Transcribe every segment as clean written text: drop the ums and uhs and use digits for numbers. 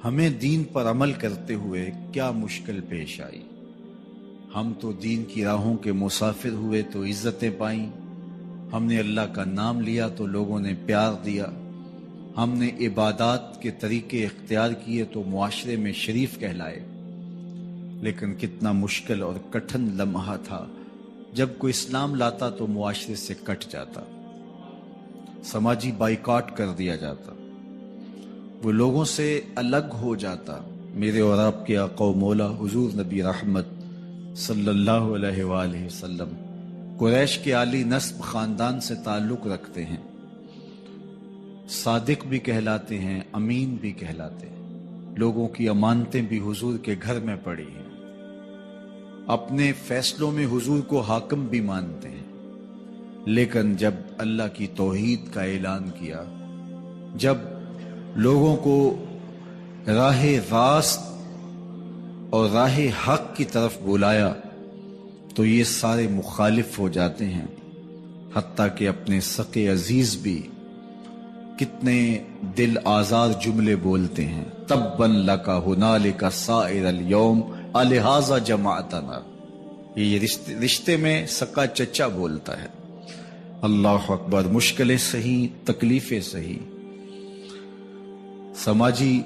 ہمیں دین پر عمل کرتے ہوئے کیا مشکل پیش آئی۔ ہم تو دین کی راہوں کے مسافر ہوئے تو عزتیں پائیں، ہم نے اللہ کا نام لیا تو لوگوں نے پیار دیا، ہم نے عبادات کے طریقے اختیار کیے تو معاشرے میں شریف کہلائے۔ لیکن کتنا مشکل اور کٹھن لمحہ تھا جب کوئی اسلام لاتا تو معاشرے سے کٹ جاتا، سماجی بائیکاٹ کر دیا جاتا، وہ لوگوں سے الگ ہو جاتا۔ میرے اور آپ کے آقا و مولا حضور نبی رحمت صلی اللہ علیہ وآلہ وسلم قریش کے عالی نسب خاندان سے تعلق رکھتے ہیں، صادق بھی کہلاتے ہیں، امین بھی کہلاتے ہیں، لوگوں کی امانتیں بھی حضور کے گھر میں پڑی ہیں، اپنے فیصلوں میں حضور کو حاکم بھی مانتے ہیں۔ لیکن جب اللہ کی توحید کا اعلان کیا، جب لوگوں کو راہ راست اور راہ حق کی طرف بلایا تو یہ سارے مخالف ہو جاتے ہیں، حتیٰ کہ اپنے سقے عزیز بھی کتنے دل آزار جملے بولتے ہیں، تبا لک ہنالک سائر الیوم الہذا جمعتنا۔ یہ رشتے میں سکا چچا بولتا ہے۔ اللہ اکبر، مشکلیں سہی، تکلیفیں سہی، سماجی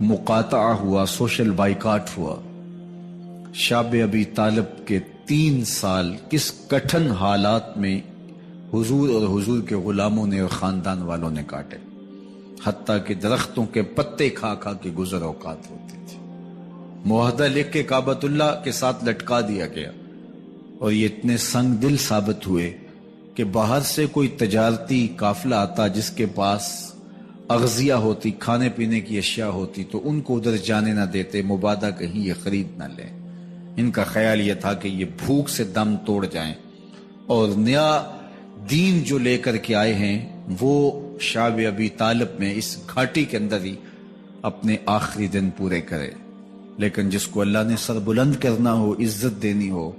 مقاطعہ ہوا، سوشل بائیکاٹ ہوا۔ شاب ابی طالب کے 3 سال کس کٹھن حالات میں حضور اور حضور کے غلاموں نے اور خاندان والوں نے کاٹے، حتیٰ کہ درختوں کے پتے کھا کھا کے گزر اوقات ہوتی تھی۔ معاہدہ لکھ کے کعبۃ اللہ کے ساتھ لٹکا دیا گیا، اور یہ اتنے سنگ دل ثابت ہوئے کہ باہر سے کوئی تجارتی قافلہ آتا جس کے پاس اغذیہ ہوتی، کھانے پینے کی اشیاء ہوتی، تو ان کو ادھر جانے نہ دیتے، مبادا کہیں یہ خرید نہ لیں۔ ان کا خیال یہ تھا کہ یہ بھوک سے دم توڑ جائیں، اور نیا دین جو لے کر کے آئے ہیں وہ شعب ابی طالب میں اس گھاٹی کے اندر ہی اپنے آخری دن پورے کرے۔ لیکن جس کو اللہ نے سر بلند کرنا ہو، عزت دینی ہو،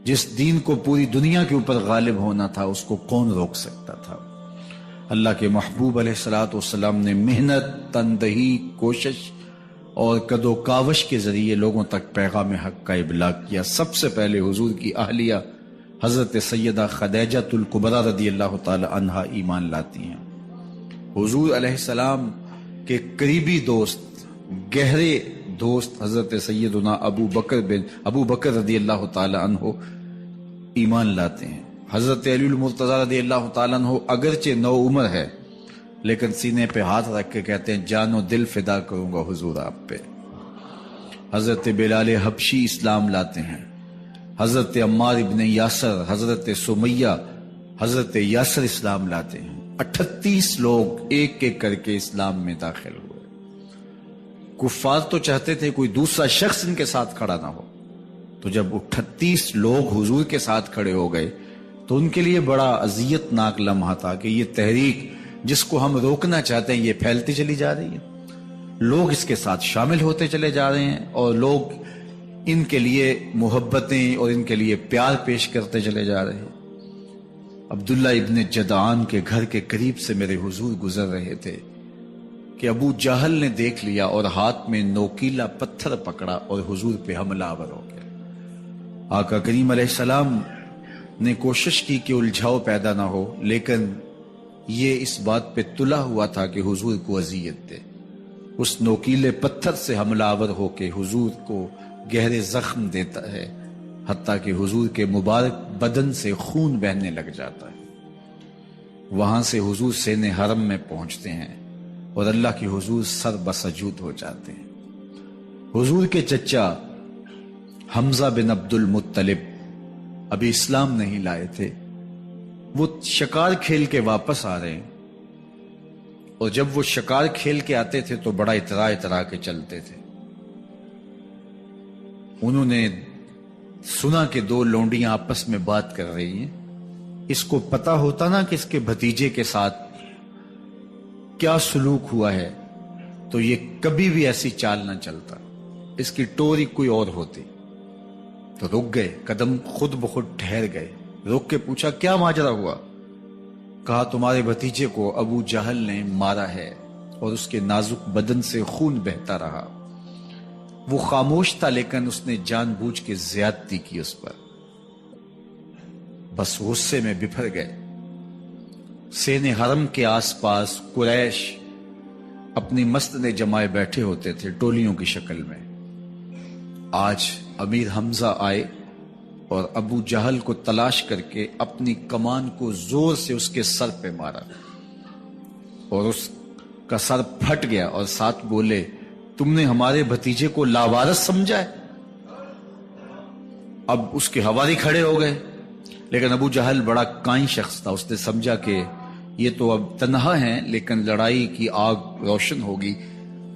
جس دین کو پوری دنیا کے اوپر غالب ہونا تھا، اس کو کون روک سکتا تھا؟ اللہ کے محبوب علیہ الصلوۃ والسلام نے محنت، تندہی، کوشش اور کد و کاوش کے ذریعے لوگوں تک پیغام حق کا ابلاغ کیا۔ سب سے پہلے حضور کی اہلیہ حضرت سیدہ خدیجہ الکبریٰ رضی اللہ تعالی عنہا ایمان لاتی ہیں۔ حضور علیہ السلام کے قریبی دوست، گہرے دوست حضرت سیدنا ابو بکر رضی اللہ تعالی عنہ ایمان لاتے ہیں۔ حضرت علی المرتضیٰ رضی اللہ تعالیٰ عنہ اگرچہ نو عمر ہے، لیکن سینے پہ ہاتھ رکھ کے کہتے ہیں جان و دل فدا کروں گا حضور آپ پہ۔ حضرت بلال حبشی اسلام لاتے ہیں، حضرت عمار ابن یاسر، حضرت سمیہ، حضرت یاسر اسلام لاتے ہیں۔ 38 لوگ ایک ایک کر کے اسلام میں داخل ہوئے۔ کفار تو چاہتے تھے کوئی دوسرا شخص ان کے ساتھ کھڑا نہ ہو، تو جب 38 لوگ حضور کے ساتھ کھڑے ہو گئے تو ان کے لیے بڑا اذیت ناک لمحہ تھا کہ یہ تحریک جس کو ہم روکنا چاہتے ہیں یہ پھیلتی چلی جا رہی ہے، لوگ اس کے ساتھ شامل ہوتے چلے جا رہے ہیں، اور لوگ ان کے لیے محبتیں اور ان کے لیے پیار پیش کرتے چلے جا رہے ہیں۔ عبداللہ ابن جدعان کے گھر کے قریب سے میرے حضور گزر رہے تھے کہ ابو جہل نے دیکھ لیا اور ہاتھ میں نوکیلا پتھر پکڑا اور حضور پہ حملہ آور ہو گیا۔ آقا کریم علیہ السلام نے کوشش کی کہ الجھاؤ پیدا نہ ہو، لیکن یہ اس بات پہ تلا ہوا تھا کہ حضور کو اذیت دے۔ اس نوکیلے پتھر سے حملہ آور ہو کے حضور کو گہرے زخم دیتا ہے، حتیٰ کہ حضور کے مبارک بدن سے خون بہنے لگ جاتا ہے۔ وہاں سے حضور سین حرم میں پہنچتے ہیں اور اللہ کے حضور سر بسجود ہو جاتے ہیں۔ حضور کے چچا حمزہ بن عبد المطلب ابھی اسلام نہیں لائے تھے، وہ شکار کھیل کے واپس آ رہے ہیں، اور جب وہ شکار کھیل کے آتے تھے تو بڑا اترا کے چلتے تھے۔ انہوں نے سنا کہ 2 لونڈیاں آپس میں بات کر رہی ہیں۔ اس کو پتا ہوتا نا کہ اس کے بھتیجے کے ساتھ کیا سلوک ہوا ہے تو یہ کبھی بھی ایسی چال نہ چلتا، اس کی ٹوری کوئی اور ہوتی۔ تو رک گئے، قدم خود بخود ٹھہر گئے، رک کے پوچھا کیا ماجرا ہوا؟ کہا تمہارے بھتیجے کو ابو جہل نے مارا ہے اور اس کے نازک بدن سے خون بہتا رہا۔ وہ خاموش تھا لیکن اس نے جان بوجھ کے زیادتی کی اس پر۔ بس غصے میں بپھر گئے۔ سین حرم کے آس پاس قریش اپنی مسندیں جمائے بیٹھے ہوتے تھے ٹولیوں کی شکل میں۔ آج امیر حمزہ آئے اور ابو جہل کو تلاش کر کے اپنی کمان کو زور سے اس کے سر پہ مارا اور اس کا سر پھٹ گیا، اور ساتھ بولے تم نے ہمارے بھتیجے کو لاوارث سمجھا ہے؟ اب اس کے حواری کھڑے ہو گئے، لیکن ابو جہل بڑا کائن شخص تھا، اس نے سمجھا کہ یہ تو اب تنہا ہیں، لیکن لڑائی کی آگ روشن ہوگی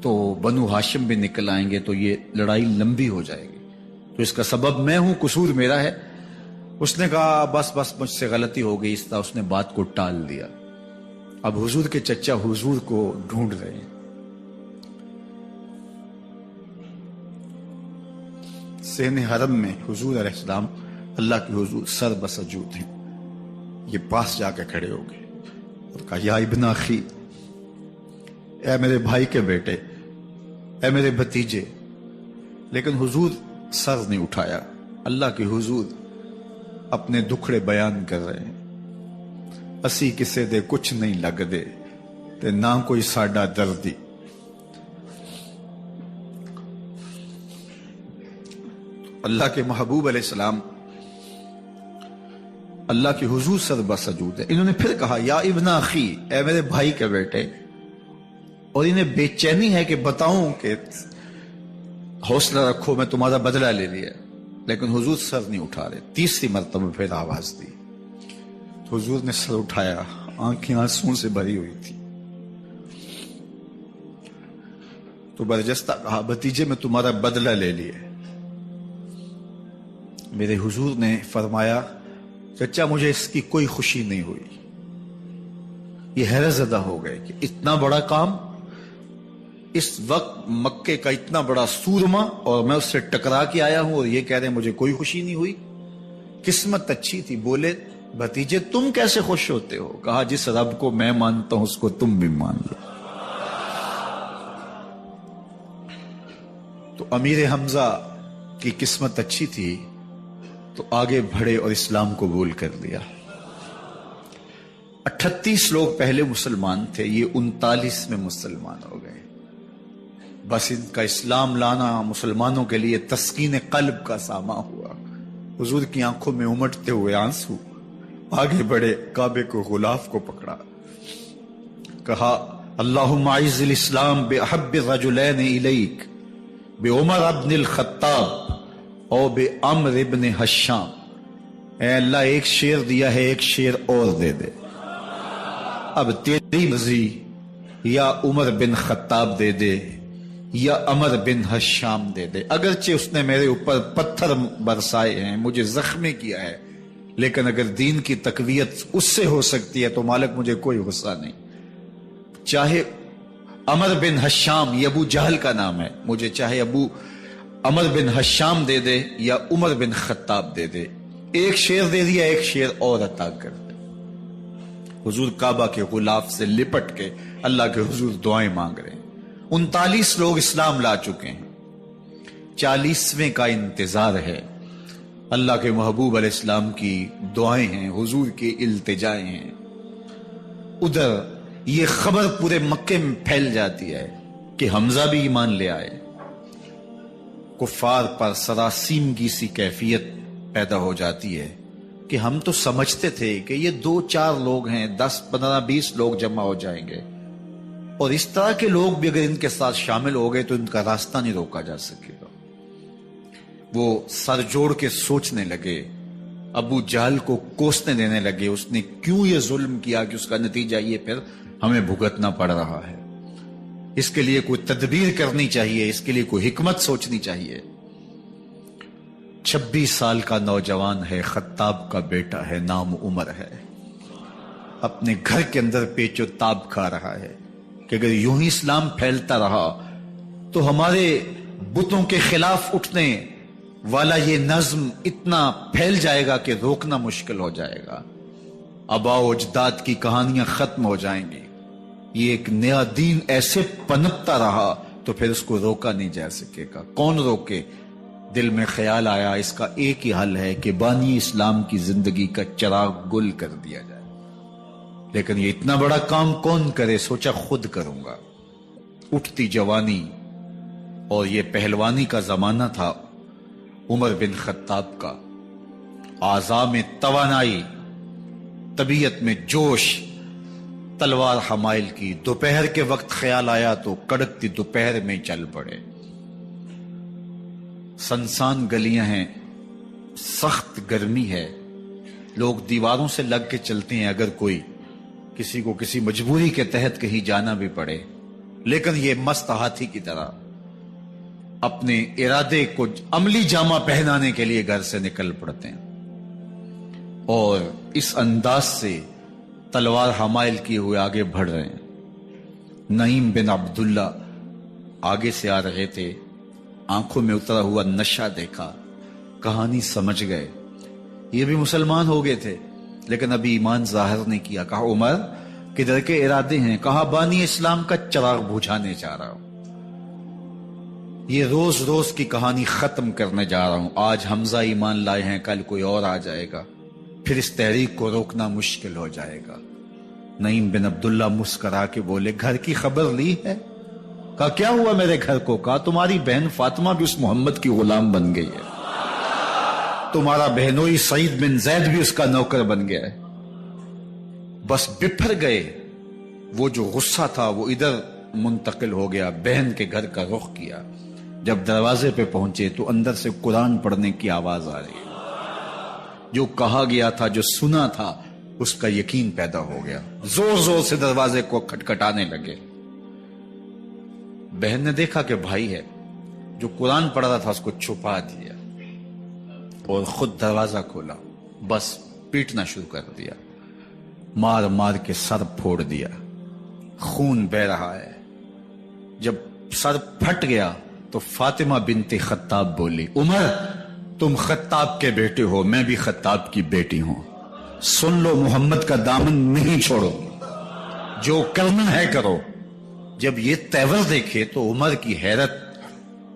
تو بنو ہاشم بھی نکل آئیں گے تو یہ لڑائی لمبی ہو جائے گی، تو اس کا سبب میں ہوں، قصور میرا ہے۔ اس نے کہا بس مجھ سے غلطی ہو گئی، اس طرح اس نے بات کو ٹال دیا۔ اب حضور کے چچا حضور کو ڈھونڈ رہے ہیں۔ سین حرم میں حضور علیہ السلام اللہ کے حضور سر بسجود ہیں۔ یہ پاس جا کے کھڑے ہو گئے اور کہا یا ابن اخی، اے میرے بھائی کے بیٹے، اے میرے بھتیجے، لیکن حضور سر نہیں اٹھایا۔ اللہ کے حضور اپنے دکھڑے بیان کر رہے ہیں۔ اسی کسے دے کچھ نہیں لگ دے تے نہ کوئی ساڈا دردی۔ اللہ کے محبوب علیہ السلام اللہ کے حضور سر بسجود ہے۔ انہوں نے پھر کہا یا ابن اخی، اے میرے بھائی کے بیٹے، اور انہیں بے چینی ہے کہ بتاؤں کہ حوصلہ رکھو میں تمہارا بدلہ لے لیا، لیکن حضور سر نہیں اٹھا رہے۔ تیسری مرتبہ پھر آواز دی، حضور نے سر اٹھایا، آنکھیں آنسوں سے بھری ہوئی تھی، تو برجستہ کہا بھتیجے میں تمہارا بدلہ لے لیا۔ میرے حضور نے فرمایا چچا مجھے اس کی کوئی خوشی نہیں ہوئی۔ یہ حیرت زدہ ہو گئے کہ اتنا بڑا کام، اس وقت مکے کا اتنا بڑا سورما، اور میں اس سے ٹکرا کے آیا ہوں اور یہ کہہ رہے ہیں مجھے کوئی خوشی نہیں ہوئی۔ قسمت اچھی تھی۔ بولے بھتیجے تم کیسے خوش ہوتے ہو؟ کہا جس رب کو میں مانتا ہوں اس کو تم بھی مان لو۔ تو امیر حمزہ کی قسمت اچھی تھی تو آگے بڑھے اور اسلام قبول کر لیا۔ 38 لوگ پہلے مسلمان تھے، یہ 39 میں مسلمان ہو گئے۔ بس ان کا اسلام لانا مسلمانوں کے لیے تسکین قلب کا ساما ہوا۔ حضور کی آنکھوں میں امٹتے ہوئے آنسو، آگے بڑھے، کعبے کو غلاف کو پکڑا، کہا اللہم اعز الاسلام باحب الرجلین الیک بعمر ابن الخطاب او بعمر ابن حشام۔ اے اللہ ایک شیر دیا ہے، ایک شیر اور دے دے، اب تیری مرضی، یا عمر بن خطاب دے دے یا عمر بن حشام دے دے۔ اگرچہ اس نے میرے اوپر پتھر برسائے ہیں، مجھے زخمی کیا ہے، لیکن اگر دین کی تقویت اس سے ہو سکتی ہے تو مالک مجھے کوئی غصہ نہیں۔ چاہے عمر بن حشام، یہ ابو جہل کا نام ہے، مجھے چاہے ابو عمر بن حشام دے دے یا عمر بن خطاب دے دے، ایک شیر دے دیا، ایک شیر اور عطا کر دے۔ حضور کعبہ کے غلاف سے لپٹ کے اللہ کے حضور دعائیں مانگ رہے ہیں۔ 39 لوگ اسلام لا چکے ہیں، 40ویں کا انتظار ہے۔ اللہ کے محبوب علیہ السلام کی دعائیں ہیں، حضور کی التجائیں ہیں۔ ادھر یہ خبر پورے مکے میں پھیل جاتی ہے کہ حمزہ بھی ایمان لے آئے۔ کفار پر سراسیمگی سی کیفیت پیدا ہو جاتی ہے کہ ہم تو سمجھتے تھے کہ یہ 2-4 لوگ ہیں، 10, 15, 20 لوگ جمع ہو جائیں گے، اور اس طرح کے لوگ بھی اگر ان کے ساتھ شامل ہو گئے تو ان کا راستہ نہیں روکا جا سکے گا۔ وہ سر جوڑ کے سوچنے لگے، ابو جہل کو کوسنے دینے لگے، اس نے کیوں یہ ظلم کیا کہ اس کا نتیجہ یہ پھر ہمیں بھگتنا پڑ رہا ہے، اس کے لیے کوئی تدبیر کرنی چاہیے، اس کے لیے کوئی حکمت سوچنی چاہیے۔ 26 سال کا نوجوان ہے، خطاب کا بیٹا ہے، نام عمر ہے، اپنے گھر کے اندر پیچ و تاب کھا رہا ہے کہ اگر یوں ہی اسلام پھیلتا رہا تو ہمارے بتوں کے خلاف اٹھنے والا یہ نظم اتنا پھیل جائے گا کہ روکنا مشکل ہو جائے گا، آباء و اجداد کی کہانیاں ختم ہو جائیں گی، یہ ایک نیا دین ایسے پنپتا رہا تو پھر اس کو روکا نہیں جا سکے گا. کون روکے؟ دل میں خیال آیا اس کا ایک ہی حل ہے کہ بانی اسلام کی زندگی کا چراغ گل کر دیا جائے. لیکن یہ اتنا بڑا کام کون کرے؟ سوچا خود کروں گا. اٹھتی جوانی اور یہ پہلوانی کا زمانہ تھا عمر بن خطاب کا. اعضاء میں توانائی، طبیعت میں جوش، تلوار حمائل کی. دوپہر کے وقت خیال آیا تو کڑکتی دوپہر میں چل پڑے. سنسان گلیاں ہیں، سخت گرمی ہے، لوگ دیواروں سے لگ کے چلتے ہیں اگر کوئی کسی کو کسی مجبوری کے تحت کہیں جانا بھی پڑے. لیکن یہ مست ہاتھی کی طرح اپنے ارادے کو عملی جامہ پہنانے کے لیے گھر سے نکل پڑتے ہیں اور اس انداز سے تلوار حمائل کیے ہوئے آگے بڑھ رہے ہیں. نعیم بن عبداللہ آگے سے آ رہے تھے. آنکھوں میں اترا ہوا نشہ دیکھا، کہانی سمجھ گئے. یہ بھی مسلمان ہو گئے تھے لیکن ابھی ایمان ظاہر نہیں کیا. کہا عمر کدھر کے ارادے ہیں؟ کہا بانی اسلام کا چراغ بجھانے جا رہا ہوں. یہ روز روز کی کہانی ختم کرنے جا رہا ہوں. آج حمزہ ایمان لائے ہیں، کل کوئی اور آ جائے گا، پھر اس تحریک کو روکنا مشکل ہو جائے گا. نعیم بن عبداللہ مسکرا کے بولے گھر کی خبر لی ہے؟ کہا کیا ہوا میرے گھر کو؟ کہا تمہاری بہن فاطمہ بھی اس محمد کی غلام بن گئی ہے، تمہارا بہنوئی سعید بن زید بھی اس کا نوکر بن گیا ہے. بس بپھر گئے. وہ جو غصہ تھا وہ ادھر منتقل ہو گیا، بہن کے گھر کا رخ کیا. جب دروازے پہ پہنچے تو اندر سے قرآن پڑھنے کی آواز آ رہی ہے. جو کہا گیا تھا، جو سنا تھا، اس کا یقین پیدا ہو گیا. زور زور سے دروازے کو کھٹکھٹانے لگے. بہن نے دیکھا کہ بھائی ہے. جو قرآن پڑھ رہا تھا اس کو چھپا دیا اور خود دروازہ کھولا. بس پیٹنا شروع کر دیا، مار مار کے سر پھوڑ دیا. خون بہ رہا ہے. جب سر پھٹ گیا تو فاطمہ بنت خطاب بولی عمر تم خطاب کے بیٹے ہو، میں بھی خطاب کی بیٹی ہوں. سن لو محمد کا دامن نہیں چھوڑو، جو کرنا ہے کرو. جب یہ تیور دیکھے تو عمر کی حیرت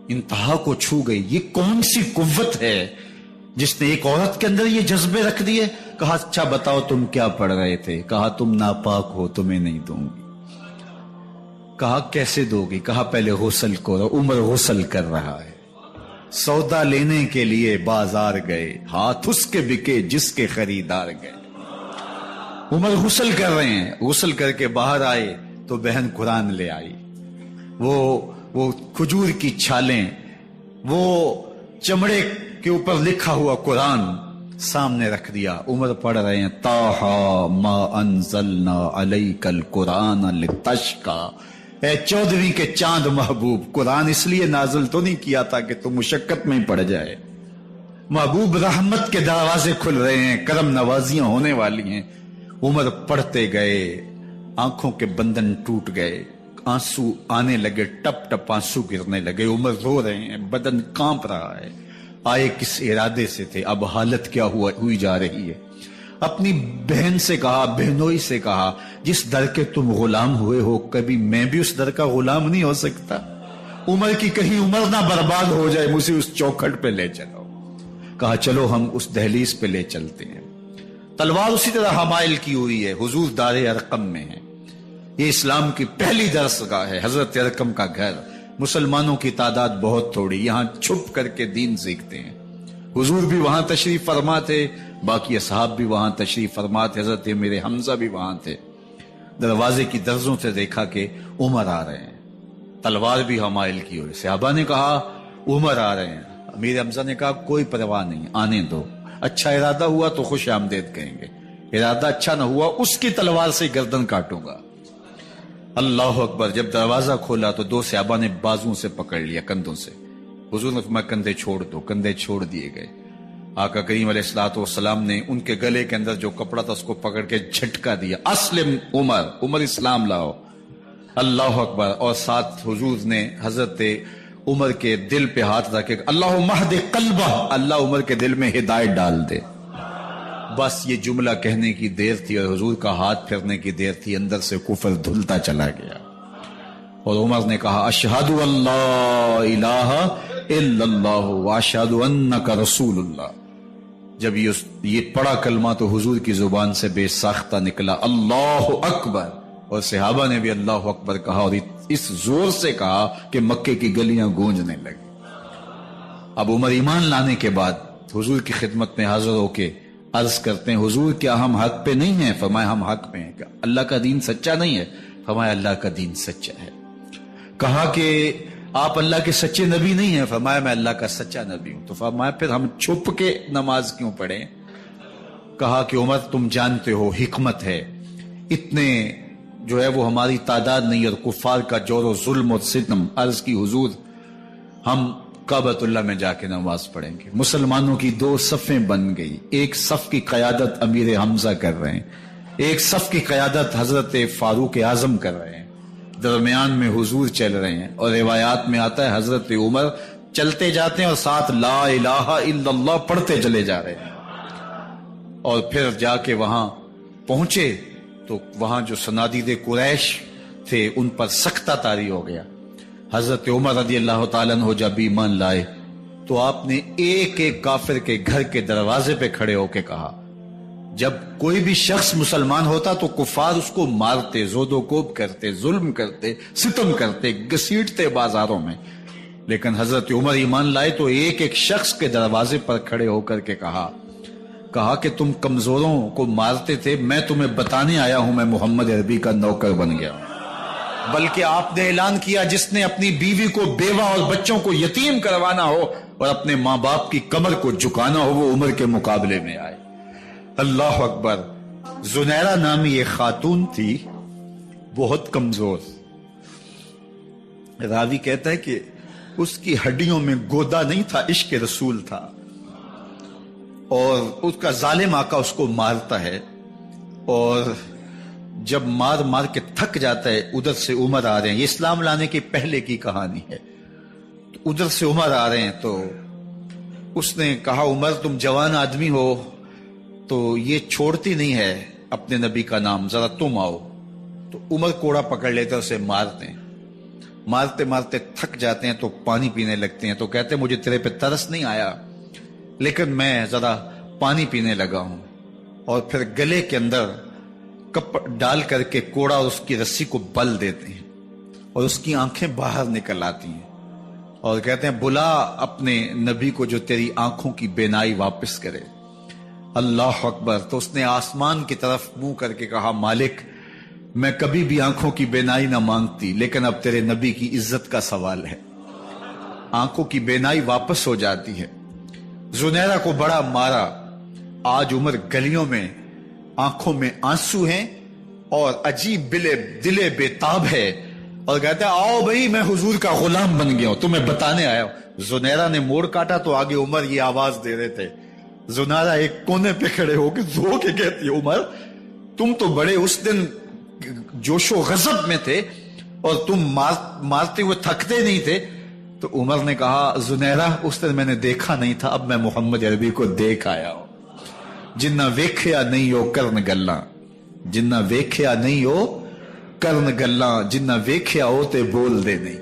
انتہا کو چھو گئی. یہ کون سی قوت ہے جس نے ایک عورت کے اندر یہ جذبے رکھ دیے؟ کہا اچھا بتاؤ تم کیا پڑھ رہے تھے؟ کہا تم ناپاک ہو، تمہیں نہیں دوں گی. کہا کیسے دو گی؟ کہا پہلے غسل کرو. عمر غسل کر رہا ہے. سودا لینے کے لیے بازار گئے، ہاتھ اس کے بکے جس کے خریدار گئے. عمر غسل کر رہے ہیں. غسل کر کے باہر آئے تو بہن قرآن لے آئی. وہ کھجور کی چھالیں، وہ چمڑے کے اوپر لکھا ہوا قرآن سامنے رکھ دیا. عمر پڑھ رہے ہیں طٰہٰ ما انزلنا علیک القرآن لتشقیٰ. اے 14ویں کے چاند محبوب، قرآن اس لیے نازل تو نہیں کیا تھا کہ تم مشقت میں پڑ جائے. محبوب رحمت کے دروازے کھل رہے ہیں، کرم نوازیاں ہونے والی ہیں. عمر پڑھتے گئے، آنکھوں کے بندن ٹوٹ گئے، آنسو آنے لگے، ٹپ ٹپ آنسو گرنے لگے. عمر رو رہے ہیں، بدن کانپ رہا ہے. آئے کس ارادے سے تھے، اب حالت کیا ہوئی جا رہی ہے. اپنی بہن سے کہا، بہنوئی سے کہا جس در کے تم غلام ہوئے ہو کبھی میں بھی اس در کا غلام نہیں ہو سکتا. عمر کی کہیں عمر نہ برباد ہو جائے، مجھے اس چوکھٹ پہ لے چلو. کہا چلو ہم اس دہلیز پہ لے چلتے ہیں. تلوار اسی طرح حمائل کی ہوئی ہے. حضور دار ارقم میں ہے. یہ اسلام کی پہلی درسگاہ ہے، حضرت ارقم کا گھر. مسلمانوں کی تعداد بہت تھوڑی، یہاں چھپ کر کے دین سیکھتے ہیں. حضور بھی وہاں تشریف فرما تھے، باقی اصحاب بھی وہاں تشریف فرما تھے. حضرت میرے حمزہ بھی وہاں تھے. دروازے کی درزوں سے دیکھا کہ عمر آ رہے ہیں. تلوار بھی حمائل کی ہوئی. صحابہ نے کہا عمر آ رہے ہیں. میرے حمزہ نے کہا کوئی پرواہ نہیں، آنے دو. اچھا ارادہ ہوا تو خوش آمدید کہیں گے، ارادہ اچھا نہ ہوا اس کی تلوار سے گردن کاٹوں گا. اللہ اکبر. جب دروازہ کھولا تو دو صحابہ نے بازوں سے پکڑ لیا، کندھوں سے. حضور نے فرمایا کندھے چھوڑ دو. کندھے چھوڑ دیے گئے. آقا کریم علیہ الصلوۃ والسلام نے ان کے گلے کے اندر جو کپڑا تھا اس کو پکڑ کے جھٹکا دیا. اسلم عمر، عمر اسلام لاؤ. اللہ اکبر. اور ساتھ حضور نے حضرت عمر کے دل پہ ہاتھ رکھ کے اللہم اہد قلبہ، اللہ عمر کے دل میں ہدایت ڈال دے. بس یہ جملہ کہنے کی دیر تھی اور حضور کا ہاتھ پھرنے کی دیر تھی، اندر سے کفر دھلتا چلا گیا۔ اور عمر نے کہا اشہد اللہ الہ الا اللہ واشہد انک رسول اللہ۔ جب یہ پڑا کلمہ تو حضور کی زبان سے بے ساختہ نکلا اللہ اکبر، اور صحابہ نے بھی اللہ اکبر کہا، اور اس زور سے کہا کہ مکے کی گلیاں گونجنے لگی۔ اب عمر ایمان لانے کے بعد حضور کی خدمت میں حاضر ہو کے عرض کرتے ہیں حضور کیا ہم حق پہ نہیں ہیں؟ فرمایا ہم حق پہ ہیں۔ کہ اللہ کا دین سچا نہیں ہے؟ فرمایا اللہ کا دین سچا ہے۔ کہا کہ آپ اللہ کے سچے نبی نہیں ہیں؟ فرمایا میں اللہ کا سچا نبی ہوں۔ تو فرمایا پھر ہم چھپ کے نماز کیوں پڑھیں؟ کہا کہ عمر تم جانتے ہو حکمت ہے، اتنے جو ہے وہ ہماری تعداد نہیں، اور کفار کا جور و ظلم اور ستم۔ عرض کی حضور ہم کعبۃ اللہ میں جا کے نماز پڑھیں گے۔ مسلمانوں کی دو صفیں بن گئی، ایک صف کی قیادت امیر حمزہ کر رہے ہیں، ایک صف کی قیادت حضرت فاروق اعظم کر رہے ہیں، درمیان میں حضور چل رہے ہیں، اور روایات میں آتا ہے حضرت عمر چلتے جاتے ہیں اور ساتھ لا الہ الا اللہ پڑھتے چلے جا رہے ہیں۔ اور پھر جا کے وہاں پہنچے تو وہاں جو صنادید قریش تھے ان پر سختہ طاری ہو گیا۔ حضرت عمر رضی اللہ تعالیٰ عنہ جب ایمان لائے تو آپ نے ایک ایک کافر کے گھر کے دروازے پہ کھڑے ہو کے کہا، جب کوئی بھی شخص مسلمان ہوتا تو کفار اس کو مارتے، زود و کوب کرتے، ظلم کرتے، ستم کرتے، گھسیٹتے بازاروں میں، لیکن حضرت عمر ایمان لائے تو ایک ایک شخص کے دروازے پر کھڑے ہو کر کے کہا کہ تم کمزوروں کو مارتے تھے، میں تمہیں بتانے آیا ہوں میں محمد عربی کا نوکر بن گیا ہوں۔ بلکہ آپ نے اعلان کیا جس نے اپنی بیوی کو، بیوہ اور بچوں کو یتیم کروانا ہو اور اپنے ماں باپ کی کمر کو جھکانا ہو وہ عمر کے مقابلے میں آئے۔ اللہ اکبر۔ زنیرہ نامی ایک خاتون تھی، بہت کمزور، راوی کہتا ہے کہ اس کی ہڈیوں میں گودا نہیں تھا، عشق رسول تھا، اور اس کا ظالم آقا اس کو مارتا ہے، اور جب مار مار کے تھک جاتا ہے ادھر سے عمر آ رہے ہیں، یہ اسلام لانے کے پہلے کی کہانی ہے، تو ادھر سے عمر آ رہے ہیں تو اس نے کہا عمر تم جوان آدمی ہو تو یہ چھوڑتی نہیں ہے اپنے نبی کا نام، ذرا تم آؤ۔ تو عمر کوڑا پکڑ لیتے اسے مارتے ہیں، مارتے مارتے تھک جاتے ہیں تو پانی پینے لگتے ہیں، تو کہتے ہیں مجھے تیرے پہ ترس نہیں آیا لیکن میں ذرا پانی پینے لگا ہوں، اور پھر گلے کے اندر کپ ڈال کر کے کوڑا اور اس کی رسی کو بل دیتے ہیں اور اس کی آنکھیں باہر نکل آتی ہیں، اور کہتے ہیں بلا اپنے نبی کو جو تیری آنکھوں کی بینائی واپس کرے۔ اللہ اکبر۔ تو اس نے آسمان کی طرف منہ کر کے کہا مالک میں کبھی بھی آنکھوں کی بینائی نہ مانگتی، لیکن اب تیرے نبی کی عزت کا سوال ہے۔ آنکھوں کی بینائی واپس ہو جاتی ہے۔ زنیرہ کو بڑا مارا۔ آج عمر گلیوں میں آنکھوں میں آنسو ہیں اور عجیب دلے بےتاب ہے، اور کہتا ہے آؤ بھائی میں حضور کا غلام بن گیا ہوں، تمہیں بتانے آیا ہوں۔ زنیرہ نے موڑ کاٹا تو آگے عمر یہ آواز دے رہے تھے۔ زنیرہ ایک کونے پہ کھڑے ہو کے رو کے کہتی ہے عمر تم تو بڑے اس دن جوش و غضب میں تھے اور تم مارتے ہوئے تھکتے نہیں تھے۔ تو عمر نے کہا زنیرہ اس دن میں نے دیکھا نہیں تھا، اب میں محمد عربی کو دیکھ آیا ہوں۔ جنہ ویکھیا نہیں ہو کرن گلاں، جنہ ویکھیا نہیں ہو کرن گلاں، جنہ ویکھیا ہو تے بول دے نہیں،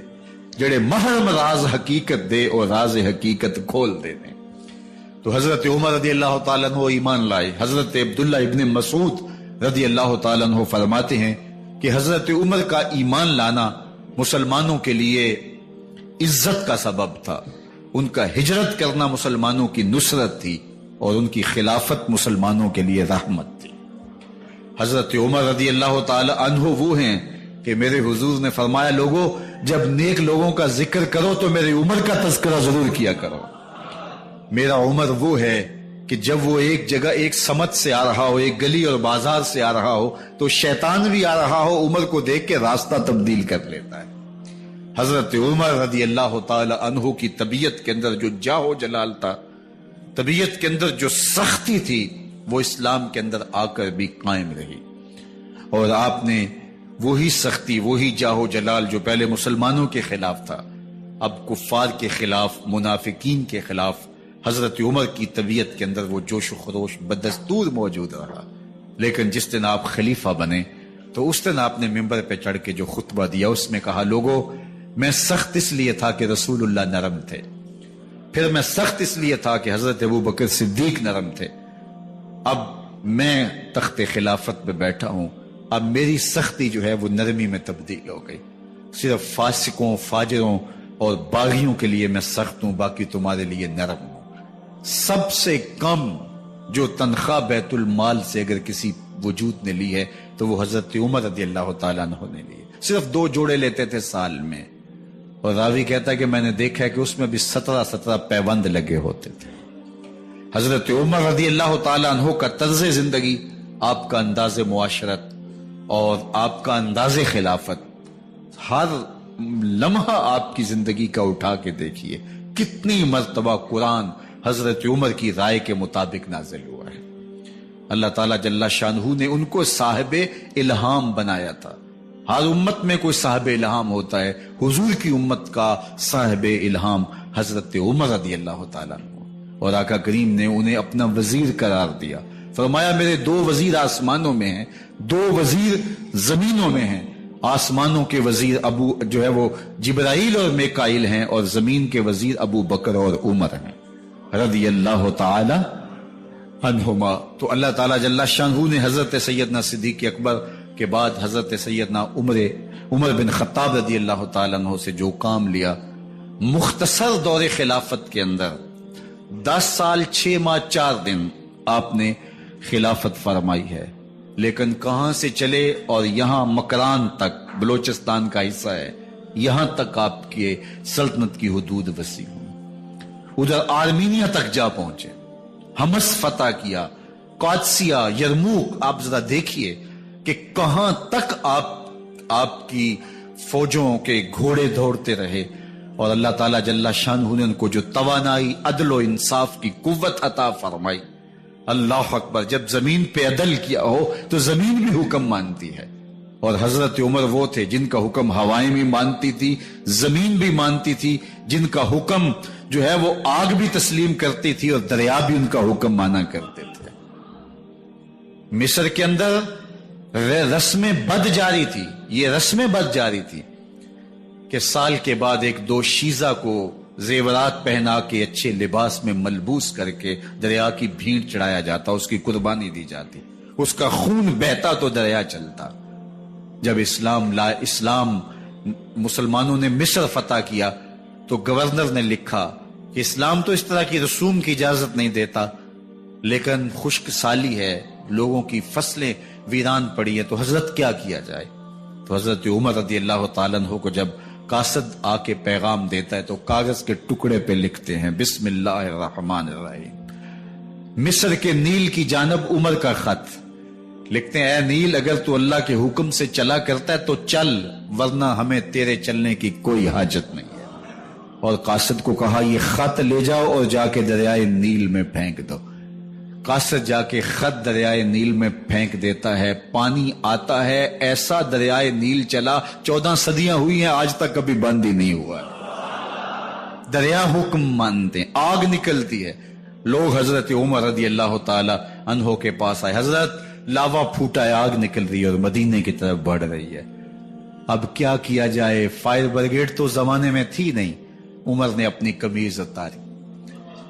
جڑے محرم راز حقیقت دے اور راز حقیقت کھول دے نہیں۔ تو حضرت عمر رضی اللہ تعالیٰ عنہ ایمان لائے۔ حضرت عبداللہ ابن مسعود رضی اللہ تعالیٰ عنہ فرماتے ہیں کہ حضرت عمر کا ایمان لانا مسلمانوں کے لیے عزت کا سبب تھا، ان کا ہجرت کرنا مسلمانوں کی نصرت تھی، اور ان کی خلافت مسلمانوں کے لیے رحمت تھی۔ حضرت عمر رضی اللہ تعالی عنہ وہ ہیں کہ میرے حضور نے فرمایا لوگوں جب نیک لوگوں کا ذکر کرو تو میرے عمر کا تذکرہ ضرور کیا کرو۔ میرا عمر وہ ہے کہ جب وہ ایک جگہ ایک سمت سے آ رہا ہو، ایک گلی اور بازار سے آ رہا ہو تو شیطان بھی آ رہا ہو، عمر کو دیکھ کے راستہ تبدیل کر لیتا ہے۔ حضرت عمر رضی اللہ تعالی عنہ کی طبیعت کے اندر جو جاہ و جلال تھا، طبیعت کے اندر جو سختی تھی، وہ اسلام کے اندر آ کر بھی قائم رہی، اور آپ نے وہی سختی، وہی جاہ و جلال جو پہلے مسلمانوں کے خلاف تھا، اب کفار کے خلاف، منافقین کے خلاف حضرت عمر کی طبیعت کے اندر وہ جوش و خروش بدستور موجود رہا، لیکن جس دن آپ خلیفہ بنے تو اس دن آپ نے ممبر پہ چڑھ کے جو خطبہ دیا اس میں کہا، لوگوں میں سخت اس لیے تھا کہ رسول اللہ نرم تھے، پھر میں سخت اس لیے تھا کہ حضرت ابوبکر صدیق نرم تھے، اب میں تخت خلافت پہ بیٹھا ہوں، اب میری سختی جو ہے وہ نرمی میں تبدیل ہو گئی، صرف فاسقوں فاجروں اور باغیوں کے لیے میں سخت ہوں، باقی تمہارے لیے نرم ہوں۔ سب سے کم جو تنخواہ بیت المال سے اگر کسی وجود نے لی ہے تو وہ حضرت عمر رضی اللہ تعالیٰ عنہ نے لی، صرف 2 جوڑے لیتے تھے سال میں، اور راوی کہتا ہے کہ میں نے دیکھا ہے کہ اس میں بھی 17 پیوند لگے ہوتے تھے۔ حضرت عمر رضی اللہ تعالیٰ عنہ کا طرز زندگی، آپ کا انداز معاشرت اور آپ کا انداز خلافت، ہر لمحہ آپ کی زندگی کا اٹھا کے دیکھیے کتنی مرتبہ قرآن حضرت عمر کی رائے کے مطابق نازل ہوا ہے۔ اللہ تعالیٰ جل شانہ نے ان کو صاحب الہام بنایا تھا۔ ہر امت میں کوئی صاحب الہام ہوتا ہے، حضور کی امت کا صاحب الہام حضرت عمر رضی اللہ تعالیٰ عنہ، اور آقا کریم نے انہیں اپنا وزیر قرار دیا، فرمایا میرے 2 وزیر آسمانوں میں ہیں، 2 وزیر زمینوں میں ہیں، آسمانوں کے وزیر جو ہے وہ جبرائیل اور میکائیل ہیں، اور زمین کے وزیر ابو بکر اور عمر ہیں رضی اللہ تعالی عنہما۔ تو اللہ تعالیٰ جل شانہ نے حضرت سیدنا صدیق اکبر کے بعد حضرت سیدنا عمر بن خطاب رضی اللہ تعالیٰ عنہ سے جو کام لیا، مختصر دور خلافت کے اندر 10 سال 6 ماہ 4 دن آپ نے خلافت فرمائی ہے، لیکن کہاں سے چلے اور یہاں مکران تک، بلوچستان کا حصہ ہے، یہاں تک آپ کے سلطنت کی حدود وسیع ہوئی، ادھر آرمینیا تک جا پہنچے، حمص فتح کیا، قادسیہ، یرموک، آپ ذرا دیکھیے کہ کہاں تک آپ کی فوجوں کے گھوڑے دوڑتے رہے، اور اللہ تعالیٰ جل شانہ نے ان کو جو توانائی، عدل و انصاف کی قوت عطا فرمائی۔ اللہ اکبر، جب زمین پہ عدل کیا ہو تو زمین بھی حکم مانتی ہے، اور حضرت عمر وہ تھے جن کا حکم ہوائیں بھی مانتی تھی، زمین بھی مانتی تھی، جن کا حکم جو ہے وہ آگ بھی تسلیم کرتی تھی اور دریا بھی ان کا حکم مانا کرتے تھے۔ مصر کے اندر رسم بد جاری تھی، یہ رسم بد جاری تھی کہ سال کے بعد 1-2 شیزہ کو زیورات پہنا کے اچھے لباس میں ملبوس کر کے دریا کی بھیڑ چڑھایا جاتا، اس کی قربانی دی جاتی، اس کا خون بہتا تو دریا چلتا۔ جب اسلام مسلمانوں نے مصر فتح کیا تو گورنر نے لکھا کہ اسلام تو اس طرح کی رسوم کی اجازت نہیں دیتا، لیکن خشک سالی ہے، لوگوں کی فصلیں ویران پڑی ہے، تو حضرت کیا کیا جائے؟ تو حضرت عمر رضی اللہ تعالیٰ عنہ کو جب قاصد آ کے پیغام دیتا ہے تو کاغذ کے ٹکڑے پہ لکھتے ہیں، بسم اللہ الرحمن الرحیم، مصر کے نیل کی جانب عمر کا خط، لکھتے ہیں اے نیل اگر تو اللہ کے حکم سے چلا کرتا ہے تو چل، ورنہ ہمیں تیرے چلنے کی کوئی حاجت نہیں ہے۔ اور قاصد کو کہا یہ خط لے جاؤ اور جا کے دریائے نیل میں پھینک دو۔ قاصد جا کے خط دریائے نیل میں پھینک دیتا ہے، پانی آتا ہے، ایسا دریائے نیل چلا 14 صدیاں ہوئی ہیں آج تک کبھی بند ہی نہیں ہوا۔ دریا حکم مانتے ہیں، آگ نکلتی ہے، لوگ حضرت عمر رضی اللہ تعالی عنہ کے پاس آئے، حضرت لاوا پھوٹا ہے، آگ نکل رہی ہے اور مدینے کی طرف بڑھ رہی ہے، اب کیا کیا جائے؟ فائر بریگیڈ تو زمانے میں تھی نہیں۔ عمر نے اپنی قمیض اتاری،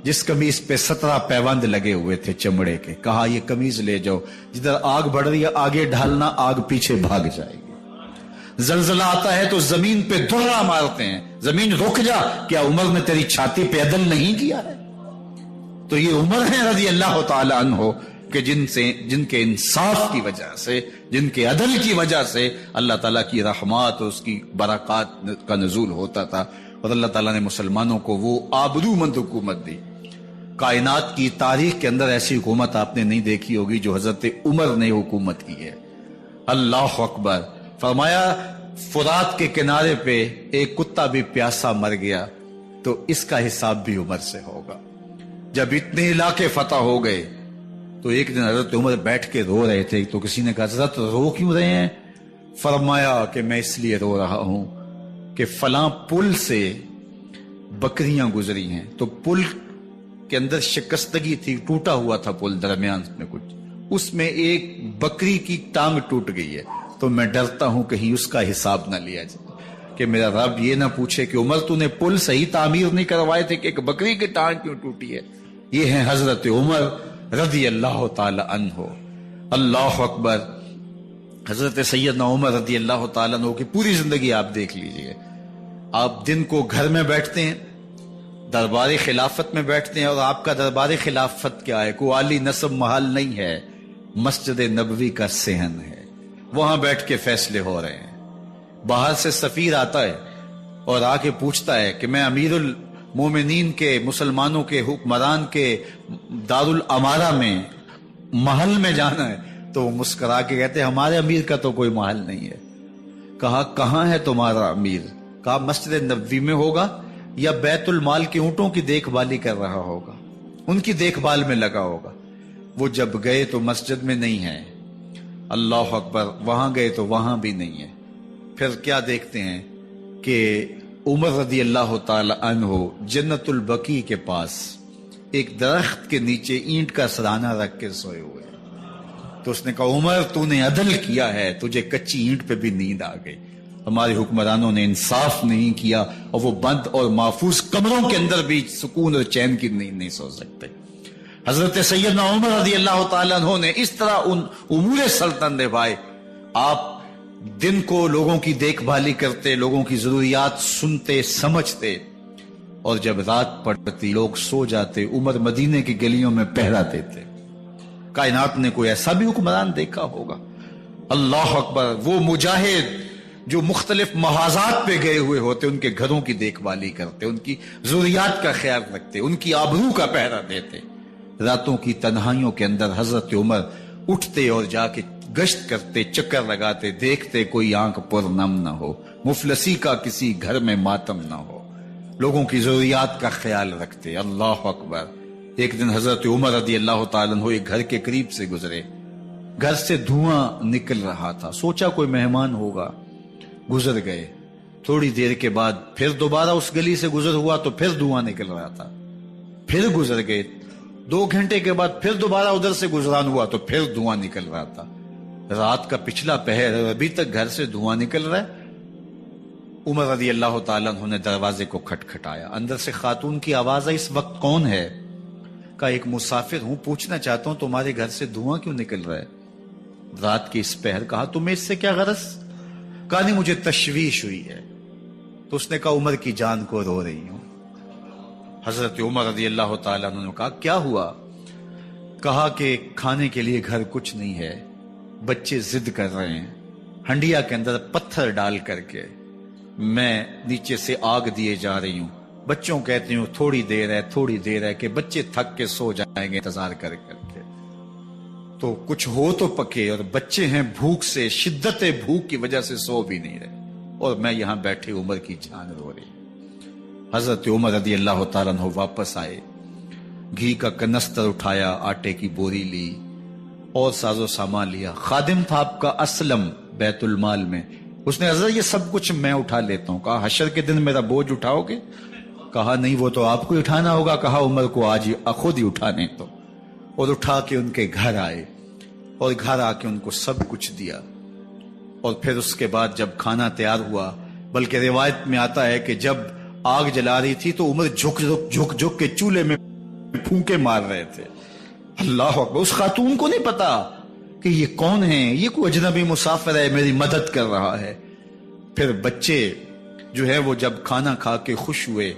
جس قمیض پہ 17 پیوند لگے ہوئے تھے چمڑے کے، کہا یہ قمیض لے جاؤ، جدھر آگ بڑھ رہی ہے آگے ڈھالنا، آگ پیچھے بھاگ جائے گی۔ زلزلہ آتا ہے تو زمین پہ دھڑا مارتے ہیں، زمین رک جا، کیا عمر نے تیری چھاتی پہ عدل نہیں کیا ہے؟ تو یہ عمر ہیں رضی اللہ تعالی عنہ کہ جن کے انصاف کی وجہ سے، جن کے عدل کی وجہ سے اللہ تعالیٰ کی رحمات اور اس کی برکات کا نزول ہوتا تھا، اور اللہ تعالیٰ نے مسلمانوں کو وہ آبرومند حکومت دی۔ کائنات کی تاریخ کے اندر ایسی حکومت آپ نے نہیں دیکھی ہوگی جو حضرت عمر نے حکومت کی ہے۔ اللہ اکبر، فرمایا فرات کے کنارے پہ ایک کتا بھی پیاسا مر گیا تو اس کا حساب بھی عمر سے ہوگا۔ جب اتنے علاقے فتح ہو گئے تو ایک دن حضرت عمر بیٹھ کے رو رہے تھے، تو کسی نے کہا حضرت رو کیوں رہے ہیں؟ فرمایا کہ میں اس لیے رو رہا ہوں کہ فلاں پل سے بکریاں گزری ہیں، تو پل کے اندر شکستگی تھی، ٹوٹا ہوا تھا پل درمیان میں کچھ، اس میں ایک بکری کی ٹانگ ٹوٹ گئی ہے، تو میں ڈرتا ہوں کہیں اس کا حساب نہ لیا جائے کہ میرا رب یہ نہ پوچھے کہ عمر تو نے پل صحیح تعمیر نہیں کروائے تھے کہ ایک بکری کی ٹانگ کیوں ٹوٹی ہے۔ یہ ہیں حضرت عمر رضی اللہ تعالی عنہ۔ اللہ اکبر۔ حضرت سیدنا عمر رضی اللہ تعالیٰ عنہ کی پوری زندگی آپ دیکھ لیجئے، آپ دن کو گھر میں بیٹھتے ہیں، دربار خلافت میں بیٹھتے ہیں، اور آپ کا دربار خلافت کیا ہے؟ کوئی عالی نصب محل نہیں ہے، مسجد نبوی کا صحن ہے، وہاں بیٹھ کے فیصلے ہو رہے ہیں۔ باہر سے سفیر آتا ہے اور آ کے پوچھتا ہے کہ میں امیر المومنین کے، مسلمانوں کے حکمران کے دارالامارہ میں محل میں جانا ہے، تو وہ مسکرا کے کہتے ہیں ہمارے امیر کا تو کوئی محل نہیں ہے۔ کہا کہاں ہے تمہارا امیر؟ کہا مسجد نبوی میں ہوگا یا بیت المال کے اونٹوں کی دیکھ بھالی کر رہا ہوگا، ان کی دیکھ بھال میں لگا ہوگا۔ وہ جب گئے تو مسجد میں نہیں ہے، اللہ اکبر، وہاں گئے تو وہاں بھی نہیں ہے۔ پھر کیا دیکھتے ہیں کہ عمر رضی اللہ تعالی عنہ جنت البقیع کے پاس ایک درخت کے نیچے اینٹ کا سرانہ رکھ کے سوئے ہوئے، تو اس نے کہا عمر تو نے عدل کیا ہے، تجھے کچی اینٹ پہ بھی نیند آ گئی۔ ہمارے حکمرانوں نے انصاف نہیں کیا، اور وہ بند اور محفوظ کمروں کے اندر بھی سکون اور چین کی نیند نہیں سو سکتے۔ حضرت سیدنا عمر رضی اللہ تعالیٰ عنہ نے اس طرح ان امور سلطنت نبھائے۔ آپ دن کو لوگوں کی دیکھ بھالی کرتے، لوگوں کی ضروریات سنتے سمجھتے، اور جب رات پڑتی لوگ سو جاتے، عمر مدینے کی گلیوں میں پہرا دیتے۔ کائنات نے کوئی ایسا بھی حکمران دیکھا ہوگا؟ اللہ اکبر۔ وہ مجاہد جو مختلف محاذات پہ گئے ہوئے ہوتے، ان کے گھروں کی دیکھ بھالی کرتے، ان کی ضروریات کا خیال رکھتے، ان کی آبرو کا پہرا دیتے۔ راتوں کی تنہائیوں کے اندر حضرت عمر اٹھتے اور جا کے گشت کرتے، چکر لگاتے، دیکھتے کوئی آنکھ پر نم نہ ہو، مفلسی کا کسی گھر میں ماتم نہ ہو، لوگوں کی ضروریات کا خیال رکھتے۔ اللہ اکبر۔ ایک دن حضرت عمر رضی اللہ تعالیٰ عنہ ایک گھر کے قریب سے گزرے، گھر سے دھواں نکل رہا تھا، سوچا کوئی مہمان ہوگا، گزر گئے۔ تھوڑی دیر کے بعد پھر دوبارہ اس گلی سے گزر ہوا تو پھر دھواں نکل رہا تھا، پھر گزر گئے۔ 2 گھنٹے کے بعد پھر دوبارہ ادھر سے گزران ہوا تو پھر دھواں نکل رہا تھا۔ رات کا پچھلا پہر ہے، ابھی تک گھر سے دھواں نکل رہا ہے۔ عمر رضی اللہ تعالیٰ عنہ نے دروازے کو کھٹکھٹایا، اندر سے خاتون کی آواز ہے، اس وقت کون ہے؟ کہا ایک مسافر ہوں، پوچھنا چاہتا ہوں تمہارے گھر سے دھواں کیوں نکل رہا ہے رات کے اس پہر؟ کہا تمہیں اس سے کیا غرض؟ کہا نہیں مجھے تشویش ہوئی ہے۔ تو اس نے کہا عمر کی جان کو رو رہی ہوں۔ حضرت عمر رضی اللہ تعالیٰ عنہ نے کہا کیا ہوا؟ کہا کہ کھانے کے لیے گھر کچھ نہیں ہے، بچے ضد کر رہے ہیں، ہنڈیا کے اندر پتھر ڈال کر کے میں نیچے سے آگ دیے جا رہی ہوں، بچوں کہتے ہیں تھوڑی دیر ہے تھوڑی دیر ہے، کہ بچے تھک کے سو جائیں گے انتظار کر کر کے، تو کچھ ہو تو پکے، اور بچے ہیں بھوک سے، شدت بھوک کی وجہ سے سو بھی نہیں رہے، اور میں یہاں بیٹھے عمر کی جان رو رہی۔ حضرت عمر رضی اللہ تعالیٰ عنہ واپس آئے، گھی کا کنستر اٹھایا، آٹے کی بوری لی اور ساز و سامان لیا۔ خادم تھا آپ کا اسلم بیت المال میں، اس نے حضرت یہ سب کچھ میں اٹھا لیتا ہوں۔ کہا حشر کے دن میرا بوجھ اٹھاؤ گے؟ کہا نہیں وہ تو آپ کو اٹھانا ہوگا۔ کہا عمر کو آج خود ہی اٹھانے تو، اور اٹھا کے ان کے گھر آئے، اور گھر آ کے ان کو سب کچھ دیا، اور پھر اس کے بعد جب کھانا تیار ہوا، بلکہ روایت میں آتا ہے کہ جب آگ جلا رہی تھی تو عمر جھک کے چولہے میں پھونکے مار رہے تھے۔ اللہ اکبر۔ اس خاتون کو نہیں پتا کہ یہ کون ہے، یہ کوئی اجنبی مسافر ہے، میری مدد کر رہا ہے۔ پھر بچے جو ہے وہ جب کھانا کھا کے خوش ہوئے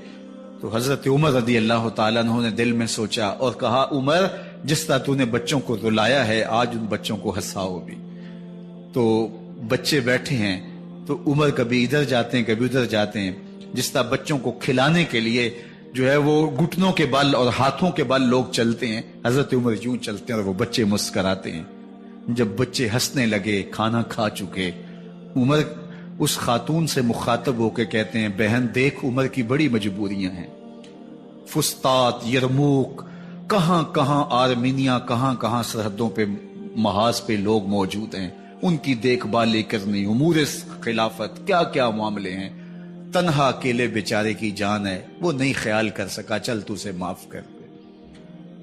تو حضرت عمر رضی اللہ تعالیٰ عنہ نے دل میں سوچا اور کہا عمر جس طرح تو نے بچوں کو رلایا ہے آج ان بچوں کو ہنساؤ بھی۔ تو بچے بیٹھے ہیں تو عمر کبھی ادھر جاتے ہیں کبھی ادھر جاتے ہیں، جس طرح بچوں کو کھلانے کے لیے جو ہے وہ گھٹنوں کے بل اور ہاتھوں کے بل لوگ چلتے ہیں، حضرت عمر یوں چلتے ہیں اور وہ بچے مسکراتے ہیں۔ جب بچے ہنسنے لگے، کھانا کھا چکے، عمر اس خاتون سے مخاطب ہو کے کہتے ہیں بہن دیکھ عمر کی بڑی مجبوریاں ہیں، فسطاط، یرموک، کہاں کہاں آرمینیا، کہاں کہاں سرحدوں پہ محاذ پہ لوگ موجود ہیں، ان کی دیکھ بھال کرنی، امور خلافت، کیا کیا معاملے ہیں، تنہا اکیلے بیچارے کی جان ہے، وہ نہیں خیال کر سکا، چل تو اسے معاف کر دے۔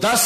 10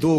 2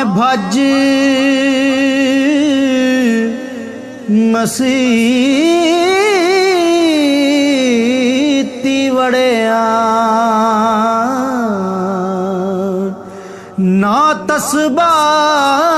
ਮੈਂ ਭਜ ਮਸੀਤੀ ਵੜਿਆ ਨਾ ਤਸਬਾਹ